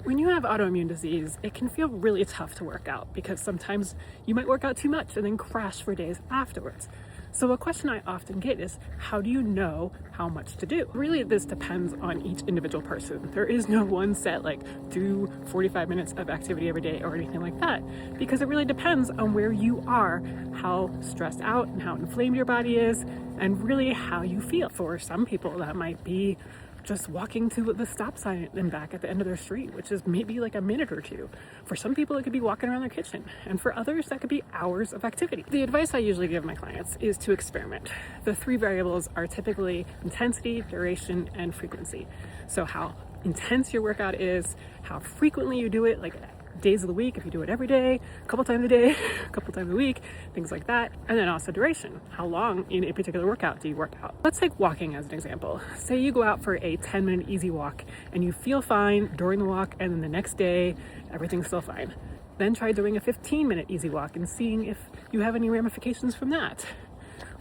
When you have autoimmune disease, it can feel really tough to work out because sometimes you might work out too much and then crash for days afterwards. So a question I often get is, how do you know how much to do? Really, this depends on each individual person. There is no one set, like, do 45 minutes of activity every day or anything like that, because it really depends on where you are, how stressed out and how inflamed your body is, and really how you feel. For some people, that might be just walking to the stop sign and back at the end of their street, which is maybe like a minute or two. For some people, it could be walking around their kitchen. And for others, that could be hours of activity. The advice I usually give my clients is to experiment. The three variables are typically intensity, duration, and frequency. So how intense your workout is, how frequently you do it, like days of the week, if you do it every day, a couple times a day, a couple times a week, things like that. And then also duration. How long in a particular workout do you work out? Let's take walking as an example. Say you go out for a 10-minute easy walk and you feel fine during the walk, and then the next day, everything's still fine. Then try doing a 15-minute easy walk and seeing if you have any ramifications from that.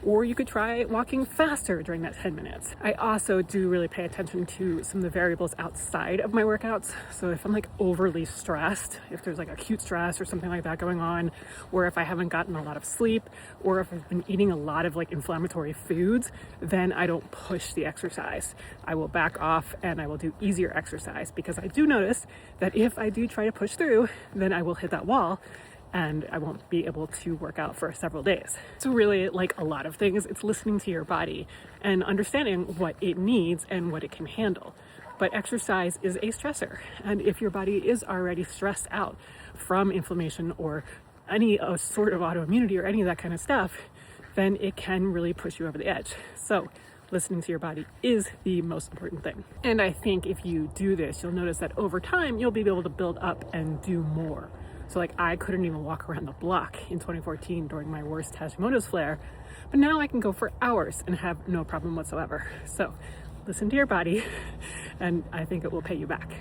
Or you could try walking faster during that 10 minutes. I also do really pay attention to some of the variables outside of my workouts. So if I'm like overly stressed, if there's like acute stress or something like that going on, or if I haven't gotten a lot of sleep, or if I've been eating a lot of like inflammatory foods, then I don't push the exercise. I will back off and I will do easier exercise, because I do notice that if I do try to push through, then I will hit that wall and I won't be able to work out for several days. So really, like a lot of things, it's listening to your body and understanding what it needs and what it can handle. But exercise is a stressor. And if your body is already stressed out from inflammation or any sort of autoimmunity or any of that kind of stuff, then it can really push you over the edge. So listening to your body is the most important thing. And I think if you do this, you'll notice that over time, you'll be able to build up and do more. So like I couldn't even walk around the block in 2014 during my worst Hashimoto's flare, but now I can go for hours and have no problem whatsoever. So listen to your body, and I think it will pay you back.